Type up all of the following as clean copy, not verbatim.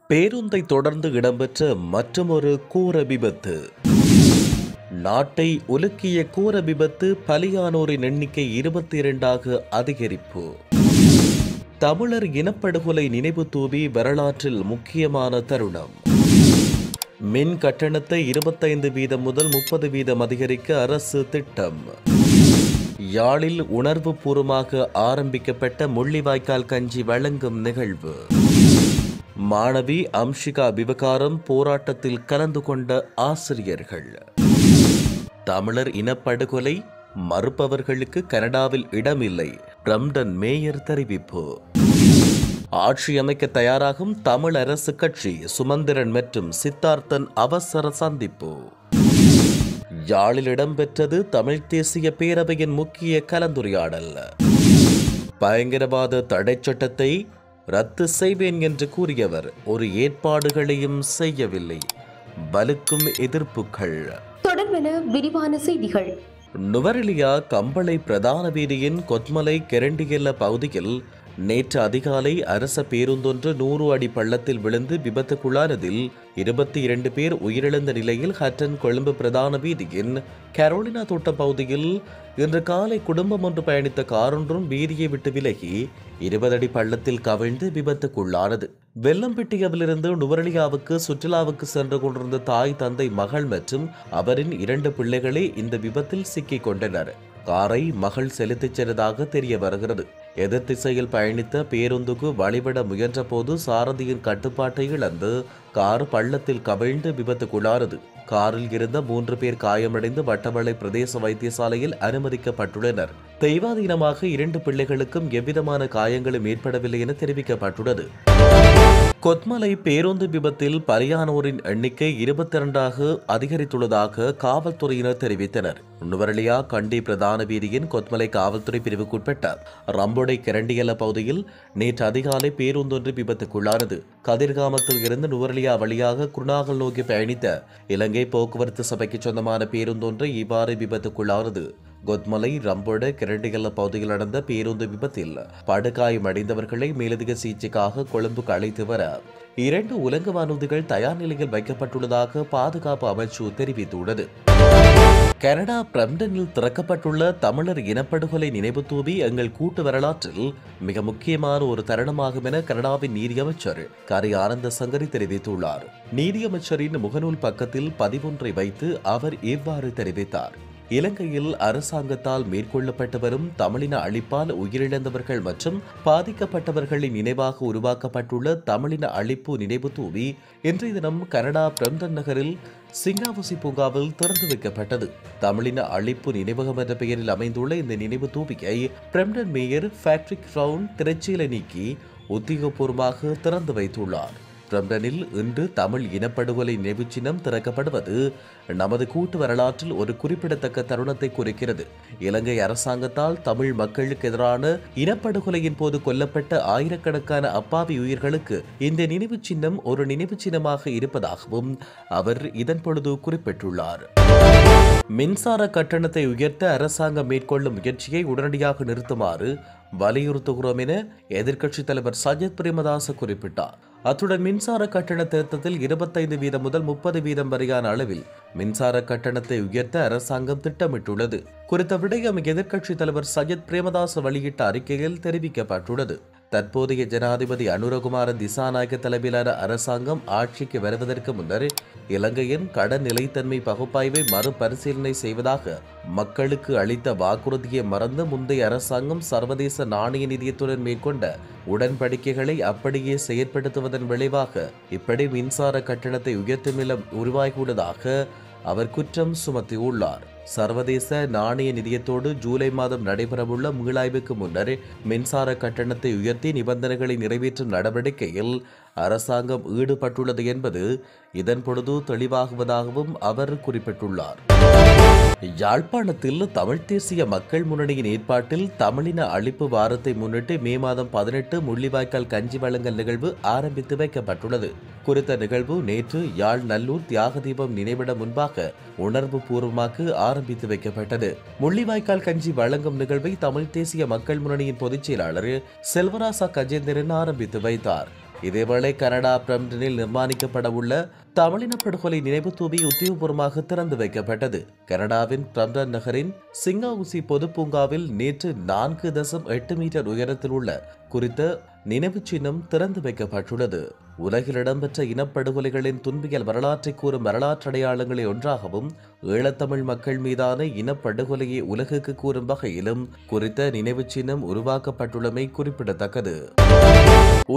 பேருந்தை தொடர்ந்து இடம்பெற்ற மற்றொரு கோர விபத்து. நாட்டை உலுக்கிய கோர விபத்து, பலியானோரின் எண்ணிக்கை 22ஆக அதிகரிப்பு. தமிழர் இனப்படுகொலை நினைவு தூவி வரலாற்றில் முக்கியமான தருணம். மின் கட்டணத்தை 25% முதல் 30% அதிகரிக்க அரசு திட்டம். யாழில் உணர்வு பூர்வமாக ஆரம்பிக்கப்பட்ட முள்ளிவாய்க்கால் கஞ்சி வழங்கும் நிகழ்வு. மாணவி அம்ஷிகா விவகாரம் போராட்டத்தில் கலந்து கொண்ட ஆசிரியர்கள். தமிழர் இனப்படுகொலை மறுப்பவர்களுக்கு கனடாவில் இடமில்லை, பிரம்டன் மேயர் தெரிவிப்பு. ஆட்சி அமைக்க தயாராகும் தமிழ் அரசு கட்சி, சுமந்திரன் மற்றும் சித்தார்த்தன் அவசர சந்திப்பு. யாழில் இடம்பெற்றது தமிழ் தேசிய பேரவையின் முக்கிய கலந்துரையாடல். பயங்கரவாத தடைச் சட்டத்தை ரத்து செய்வேன் என்று கூறியவர் ஒரு ஏற்பாடுகளையும் செய்யவில்லை. வலுக்கும் எதிர்ப்புகள். தொடர்பென விரிவான செய்திகள். நுவரெலியா கம்பளை பிரதான வீதியின் கொத்மலை கெரண்டியல்ல பகுதியில் நேற்று அதிகாலை அரச பேருந்தொன்று 100 அடி பள்ளத்தில் விழுந்து விபத்துக்குள்ளானதில் 22 பேர் உயிரிழந்த நிலையில் ஹட்டன் கொழும்பு பிரதான வீதியின் கரோலினா தோட்டம் பகுதியில் இன்று காலை குடும்பம் ஒன்று பயணித்த காரொன்றும் வீதியை விட்டு விலகி 20 அடி பள்ளத்தில் கவிழ்ந்து விபத்துக்குள்ளானது. வெள்ளம்பிட்டியவிலிருந்து நுவரெலியாவுக்கு சுற்றுலாவுக்கு சென்று கொண்டிருந்த தாய், தந்தை, மகள் மற்றும் அவரின் 2 பிள்ளைகளே இந்த விபத்தில் சிக்கிக் கொண்டனர். காரை மகள் செலுத்திச் சென்றதாக தெரிய வருகிறது. எதிர் திசையில் பயணித்த பேருந்துக்கு வழிவிட முயன்ற போது சாரதியின் கட்டுப்பாட்டை இழந்து கார் பள்ளத்தில் கவிழ்ந்து விபத்துக்குள்ளானது. காரில் இருந்த 3 பேர் காயமடைந்து வட்டவளை பிரதேச வைத்தியசாலையில் அனுமதிக்கப்பட்டுள்ளனர். தெய்வாதீனமாக 2 பிள்ளைகளுக்கும் எவ்விதமான காயங்களும் ஏற்படவில்லை என தெரிவிக்கப்பட்டுள்ளது. கொத்மலை பேருந்து விபத்தில் பலியானோரின் எண்ணிக்கை 22ஆக அதிகரித்துள்ளதாக காவல்துறையினர் தெரிவித்தனர். நுவரெலியா கண்டி பிரதான வீதியின் கொத்மலை காவல்துறை பிரிவுக்குட்பட்ட ரம்பொடை கெரண்டியல்ல பகுதியில் நேற்று அதிகாலை பேருந்தொன்று விபத்துக்குள்ளானது. கதிர்காமத்தில் இருந்து நுவரெலியா வழியாக குருநாகல் நோக்கி பயணித்த இலங்கை போக்குவரத்து சபைக்கு சொந்தமான பேருந்தொன்று இவ்வாறு விபத்துக்குள்ளானது. கொத்மலை ரம்பொட கெரண்டியல்ல பகுதியில் நடந்த பேருந்து விபத்தில் படுகாயமடைந்தவர்களை மேலதிக சிகிச்சைக்காக கொழும்புக்கு அழைத்து வர 2 உலங்கு வானூர்திகள் தயார் நிலையில் வைக்கப்பட்டுள்ளதாக பாதுகாப்பு அமைச்சு தெரிவித்துள்ளது. கனடா பிரம்டனில் திறக்கப்பட்டுள்ள தமிழர் இனப்படுகொலை நினைவு தூவி எங்கள் கூட்டு வரலாற்றில் மிக முக்கியமான ஒரு தருணமாகும் என கனடாவின் நீதியமைச்சர் கரி ஆனந்த சங்கரி தெரிவித்துள்ளார். நீதியமைச்சரின் முகநூல் பக்கத்தில் பதிவொன்றை வைத்து அவர் இவ்வாறு தெரிவித்தார். இலங்கையில் அரசாங்கத்தால் மேற்கொள்ளப்பட்டு வரும் தமிழின அழிப்பால் உயிரிழந்தவர்கள் மற்றும் பாதிக்கப்பட்டவர்களின் நினைவாக உருவாக்கப்பட்டுள்ள தமிழின அழிப்பு நினைவு தூவி இன்றைய தினம் கனடா பிரம்டன் நகரில் சிங்காவுசி பூங்காவில் திறந்து வைக்கப்பட்டது. தமிழின அழிப்பு நினைவகம் என்ற பெயரில் அமைந்துள்ள இந்த நினைவு தூவியை பிரம்டன் மேயர் பேட்ரிக் பிரவுன் திரைச்சீலை நீக்கி உத்தியோகபூர்வமாக திறந்து வைத்துள்ளார். பிரம்டனில் இன்று தமிழ் இனப்படுகொலை நினைவு சின்னம் திறக்கப்படுவது நமது கூட்டு வரலாற்றில் ஒரு குறிப்பிடத்தக்க தருணத்தை குறிக்கிறது. இலங்கை அரசாங்கத்தால் தமிழ் மக்களுக்கு எதிரான இனப்படுகொலையின் போது கொல்லப்பட்ட ஆயிரக்கணக்கான அப்பாவி உயிர்களுக்கு இந்த நினைவு சின்னம் ஒரு நினைவு சின்னமாக இருப்பதாகவும் அவர் இதன் பொழுது குறிப்பிட்டுள்ளார். மின்சார கட்டணத்தை உயர்த்த அரசாங்கம் மேற்கொள்ளும் முயற்சியை உடனடியாக நிறுத்துமாறு வலியுறுத்துகிறோம் என எதிர்க்கட்சித் தலைவர் சஜித் பிரேமதாச குறிப்பிட்டார். அத்துடன் மின்சார கட்டண திருத்தத்தில் 25% முதல் 30% வரையான அளவில் மின்சார கட்டணத்தை உயர்த்த அரசாங்கம் திட்டமிட்டுள்ளது. குறித்த விடயம் எதிர்க்கட்சித் தலைவர் சஜித் பிரேமதாச வெளியிட்ட அறிக்கையில் தெரிவிக்கப்பட்டுள்ளது. தற்போதைய ஜனாதிபதி அனுரகுமார திசாநாயக்க தலைமையிலான அரசாங்கம் ஆட்சிக்கு வருவதற்கு முன்னர் இலங்கையின் கடன் நிலைத்தன்மை பகுப்பாய்வை மறுபரிசீலனை செய்வதாக மக்களுக்கு அளித்த வாக்குறுதியை மறந்து முந்தைய அரசாங்கம் சர்வதேச நாணய நிதியத்துடன் மேற்கொண்ட உடன்படிக்கைகளை அப்படியே செயற்படுத்துவதன் விளைவாக இப்படி மின்சார கட்டணத்தை உயர்த்தும் நிலை உருவாகியுள்ளதாக அவர் குற்றம் சுமத்தியுள்ளார். சர்வதேச நாணய நிதியத்தோடு ஜூலை மாதம் நடைபெறவுள்ள மீளாய்வுக்கு முன்னர் மின்சார கட்டணத்தை உயர்த்தி நிபந்தனைகளை நிறைவேற்றும் நடவடிக்கையில் அரசாங்கம் ஈடுபட்டுள்ளது என்பது இதன் பொழுது தெளிவாகுவதாகவும் அவர் குறிப்பிட்டுள்ளார். யாழ்ப்பாணத்தில் தமிழ் தேசிய மக்கள் முன்னணியின் ஏற்பாட்டில் தமிழின அழிப்பு வாரத்தை முன்னிட்டு மே மாதம் 18 முள்ளிவாய்க்கால் கஞ்சி வழங்கல் நிகழ்வு ஆரம்பித்து வைக்கப்பட்டுள்ளது. குறித்த நிகழ்வு நேற்று யாழ் நல்லூர் தியாக தீபம் நினைவிடம் முன்பாக உணர்வு பூர்வமாக ஆரம்பித்து வைக்கப்பட்டது. முள்ளிவாய்க்கால் கஞ்சி வழங்கும் நிகழ்வை தமிழ் தேசிய மக்கள் முன்னணியின் பொதுச் செயலாளர் செல்வராசா கஜேந்திரன் ஆரம்பித்து வைத்தார். இதேவேளை கனடா பிரம்டனில் நிர்மாணிக்கப்பட உள்ள தமிழின படுகொலை நினைவு தூபி உத்தியோகபூர்வமாக திறந்து வைக்கப்பட்டது. கனடாவின் பிரம்டன் நகரின் சிங்காவுசி பொது பூங்காவில் நேற்று 4.8 மீட்டர் உயரத்தில் உள்ள குறித்த நினைவு சின்னம் திறந்து வைக்கப்பட்டுள்ளது. உலகில் இடம்பெற்ற இனப்படுகொலைகளின் துன்பியல் வரலாற்றை கூறும் வரலாற்று அடையாளங்களை ஒன்றாகவும் ஈழத்தமிழ் மக்கள் மீதான இனப்படுகொலையை உலகுக்கு கூறும் வகையிலும் குறித்த நினைவு சின்னம் உருவாக்கப்பட்டுள்ளமை குறிப்பிடத்தக்கது.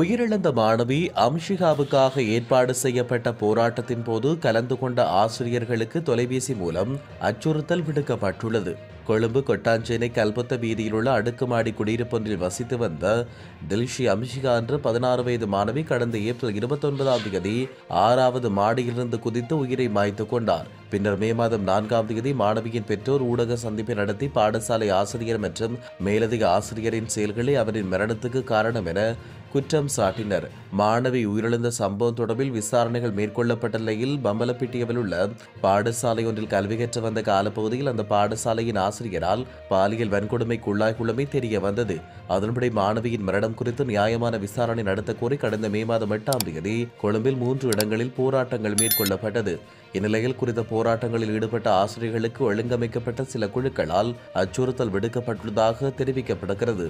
உயிரிழந்த மாணவி அம்ஷிகாவுக்காக ஏற்பாடு செய்யப்பட்ட போராட்டத்தின் போது கலந்து கொண்ட ஆசிரியர்களுக்கு தொலைபேசி மூலம் அச்சுறுத்தல் விடுக்கப்பட்டுள்ளது. கொழும்பு கொட்டாஞ்சேனை கல்பொத்த வீதியில் உள்ள அடுக்குமாடி குடியிருப்பொன்றில் வசித்து வந்த தில்ஷி அம்ஷிகா என்ற 16 வயது மாணவி கடந்த ஏப்ரல் 29ஆம் தேதி 6வது மாடியிலிருந்து குதித்து உயிரை மாய்த்துக் கொண்டார். பின்னர் மே மாதம் 4ஆம் தேதி மாணவியின் பெற்றோர் ஊடக சந்திப்பை நடத்தி பாடசாலை ஆசிரியர் மற்றும் மேலதிக ஆசிரியரின் செயல்களே அவரின் மரணத்துக்கு காரணம் என குற்றம் சாட்டினர். மாணவி உயிரிழந்த சம்பவம் தொடர்பில் விசாரணைகள் மேற்கொள்ளப்பட்ட நிலையில் பம்பலப்பிட்டியவில் உள்ள பாடசாலை ஒன்றில் கல்வி கற்று வந்த காலப்பகுதியில் அந்த பாடசாலையின் ஆசிரியரால் பாலியல் வன்கொடுமைக்கு உள்ளாகியுள்ளமை தெரிய வந்தது. அதன்படி மாணவியின் மரணம் குறித்து நியாயமான விசாரணை நடத்த கோரி கடந்த மே மாதம் 8ஆம் தேதி கொழும்பில் 3 இடங்களில் போராட்டங்கள் மேற்கொள்ளப்பட்டது. இந்நிலையில் குறித்த போராட்டங்களில் ஈடுபட்ட ஆசிரியர்களுக்கு ஒழுங்கமைக்கப்பட்ட சில குழுக்களால் அச்சுறுத்தல் விடுக்கப்பட்டுள்ளதாக தெரிவிக்கப்படுகிறது.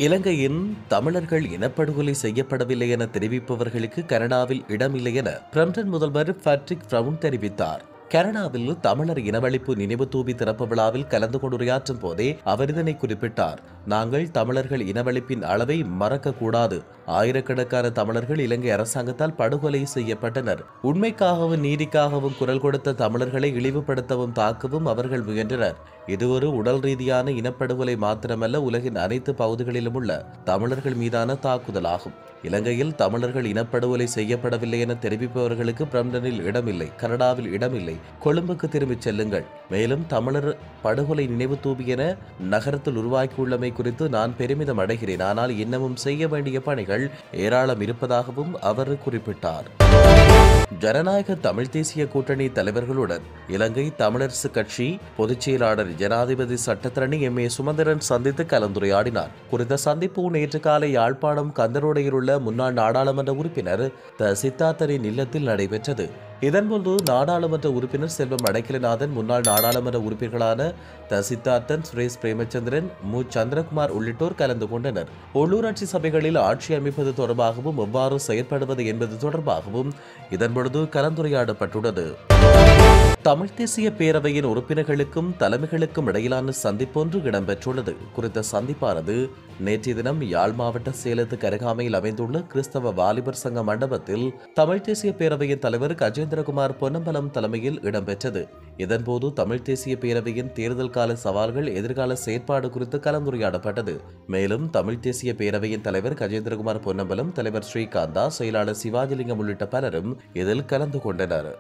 இலங்கையின் தமிழர்கள் இனப்படுகொலை செய்யப்படவில்லை என தெரிவிப்பவர்களுக்கு கனடாவில் இடமில்லை என பிரம்டன் முதல்வர் பேட்ரிக் பிரவுன் தெரிவித்தார். கனடாவில் தமிழர் இனவழிப்பு நினைவு தூபி திறப்பு விழாவில் கலந்து கொண்டு உரையாற்றும் போதே அவர் இதனை குறிப்பிட்டார். நாங்கள் தமிழர்கள் இனவழிப்பின் அளவை மறக்கக்கூடாது. ஆயிரக்கணக்கான தமிழர்கள் இலங்கை அரசாங்கத்தால் படுகொலை செய்யப்பட்டனர். உண்மைக்காகவும் நீதிக்காகவும் குரல் கொடுத்த தமிழர்களை இழிவுபடுத்தவும் தாக்கவும் அவர்கள் முயன்றனர். இது ஒரு உடல் ரீதியான இனப்படுகொலை மாத்திரமல்ல, உலகின் அனைத்து பகுதிகளிலும் உள்ள தமிழர்கள் மீதான தாக்குதலாகும். இலங்கையில் தமிழர்கள் இனப்படுகொலை செய்யப்படவில்லை என தெரிவிப்பவர்களுக்கு பிரம்டனில் இடமில்லை, கனடாவில் இடமில்லை, கொழும்புக்கு திரும்பிச் செல்லுங்கள். மேலும் தமிழர் படுகொலை நினைவு தூபி என நகரத்தில் உருவாக்கியுள்ளமை குறித்து நான் பெருமிதம் அடைகிறேன். ஆனால் இன்னமும் செய்ய வேண்டிய பணிகள் ஏராளம் இருப்பதாகவும் அவர் குறிப்பிட்டார். ஜனநாயக தமிழ் தேசிய கூட்டணி தலைவர்களுடன் இலங்கை தமிழரசு கட்சி பொதுச் செயலாளர் ஜனாதிபதி சட்டத்தரணி M.A. சுமந்திரன் சந்தித்து கலந்துரையாடினார். குறித்த சந்திப்பு நேற்று காலை யாழ்ப்பாணம் கந்தரோடையில் உள்ள முன்னாள் நாடாளுமன்ற உறுப்பினர் சித்தார்த்தனின் இல்லத்தில் நடைபெற்றது. இதன்போது நாடாளுமன்ற உறுப்பினர் செல்வம் அடைக்கலநாதன், முன்னாள் நாடாளுமன்ற உறுப்பினர்களான சித்தார்த்தன், சுரேஷ் பிரேமச்சந்திரன், மு. சந்திரகுமார் உள்ளிட்டோர் கலந்து கொண்டனர். உள்ளூராட்சி சபைகளில் ஆட்சி அமைப்பது தொடர்பாகவும் எவ்வாறு செயற்படுவது என்பது தொடர்பாகவும் இதன்பொழுது கலந்துரையாடப்பட்டுள்ளது. தமிழ் தேசிய பேரவையின் உறுப்பினர்களுக்கும் தலைமைகளுக்கும் இடையிலான சந்திப்பொன்று இடம்பெற்றுள்ளது. குறித்த சந்திப்பானது நேற்றைய தினம் யாழ் மாவட்ட சேலத்துக்கு அருகாமையில் அமைந்துள்ள கிறிஸ்தவ வாலிபர் சங்க மண்டபத்தில் தமிழ் தேசிய பேரவையின் தலைவர் கஜேந்திரகுமார் பொன்னம்பலம் தலைமையில் இடம்பெற்றது. இதன்போது தமிழ் தேசிய பேரவையின் தேர்தல் கால சவால்கள், எதிர்கால செயற்பாடு குறித்து கலந்துரையாடப்பட்டது. மேலும் தமிழ் தேசிய பேரவையின் தலைவர் கஜேந்திரகுமார் பொன்னம்பலம், தலைவர் ஸ்ரீகாந்தா, செயலாளர் சிவாஜிலிங்கம் உள்ளிட்ட பலரும் இதில் கலந்து கொண்டனர்.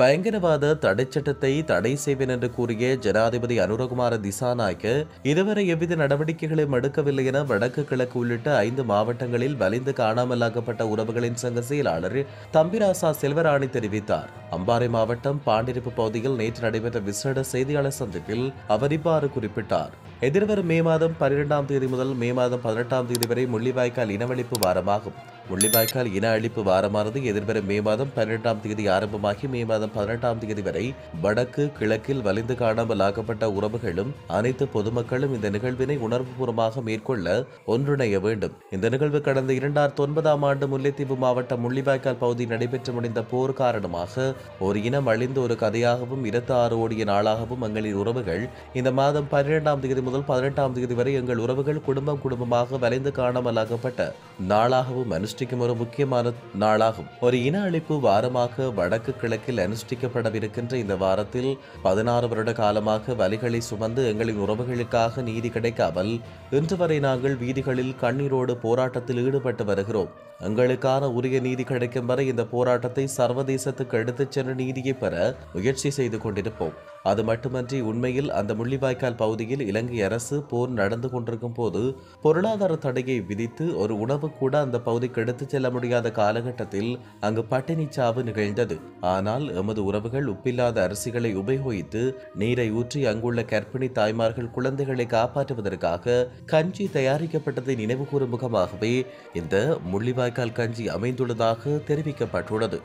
பயங்கரவாத தடைச்சட்டத்தை தடை செய்வேன் என்று கூறிய ஜனாதிபதி அனுரகுமார திசாநாயக்க இதுவரை எவ்வித நடவடிக்கைகளையும் எடுக்கவில்லை என வடக்கு கிழக்கு உள்ளிட்ட 5 மாவட்டங்களில் வலிந்து காணாமலாக்கப்பட்ட உறவுகளின் சங்க செயலாளர் தம்பிராசா செல்வராணி தெரிவித்தார். அம்பாறை மாவட்டம் பாண்டிருப்பு பகுதியில் நேற்று நடைபெற்ற விசேட செய்தியாளர் சந்திப்பில் அவர் இவ்வாறு குறிப்பிட்டார். எதிர்வரும் மே மாதம் 12ஆம் தேதி முதல் மே மாதம் 18ஆம் தேதி வரை முள்ளிவாய்க்கால் இனவழிப்பு வாரமாகும். முள்ளிவாய்க்கால் இன அழிப்பு வாரமானது எதிர்வரும் மே மாதம் 12ஆம் தேதி ஆரம்பமாகி மே மாதம் 18ஆம் தேதி வரை வடக்கு கிழக்கில் வலிந்து காணாமல் ஆக்கப்பட்ட உறவுகளும் அனைத்து பொதுமக்களும் இந்த நிகழ்வினை உணர்வுபூர்வமாக மேற்கொள்ள ஒன்றிணைய வேண்டும். இந்த நிகழ்வு கடந்த 2009ஆம் ஆண்டு முல்லைத்தீவு மாவட்டம் முள்ளிவாய்க்கால் பகுதியில் நடைபெற்று முடிந்த போர் காரணமாக ஒரு இனம் அழிந்து ஒரு கதையாகவும் 26 ஓடிய நாளாகவும் எங்களின் உறவுகள் இந்த மாதம் 12ஆம் தேதி முதல் 18ஆம் தேதி வரை எங்கள் உறவுகள் குடும்பமாக வலிந்து காணாமல் ஆக்கப்பட்ட நாளாகவும் அனுஷ்டிக்கும் ஒரு முக்கியமான நாளாகும். ஒரு இன அழிப்பு வாரமாக வடக்கு கிழக்கில் அனுஷ்டிக்கப்படவிருக்கின்ற இந்த வாரத்தில் 16 வருட காலமாக வலிகளை சுமந்து எங்களின் உறவுகளுக்காக நீதி கிடைக்காமல் இன்று வரை நாங்கள் வீதிகளில் கண்ணீரோடு போராட்டத்தில் ஈடுபட்டு வருகிறோம். எங்களுக்கான உரிய நீதி கிடைக்கும் வரை இந்த போராட்டத்தை சர்வதேசத்துக்கு எடுத்துச் சென்று நீதியை பெற முயற்சி செய்து கொண்டிருப்போம். அது மட்டுமன்றி உண்மையில் அந்த முள்ளிவாய்க்கால் பகுதியில் இலங்கை அரசு போர் நடந்து கொண்டிருக்கும் போது பொருளாதார தடையை விதித்து ஒரு உணவு கூட அந்த பகுதிக்கு எடுத்துச் செல்ல முடியாத காலகட்டத்தில் அங்கு பட்டினி சாவு நிகழ்ந்தது. ஆனால் எமது உறவுகள் உப்பில்லாத அரிசிகளை உபயோகித்து நீரை ஊற்றி அங்குள்ள கர்ப்பிணி தாய்மார்கள் குழந்தைகளை காப்பாற்றுவதற்காக கஞ்சி தயாரிக்கப்பட்டதை நினைவுகூரும் முகமாகவே இந்த முள்ளிவாய்க்கால் கஞ்சி அமைந்துள்ளதாக தெரிவிக்கப்பட்டுள்ளது.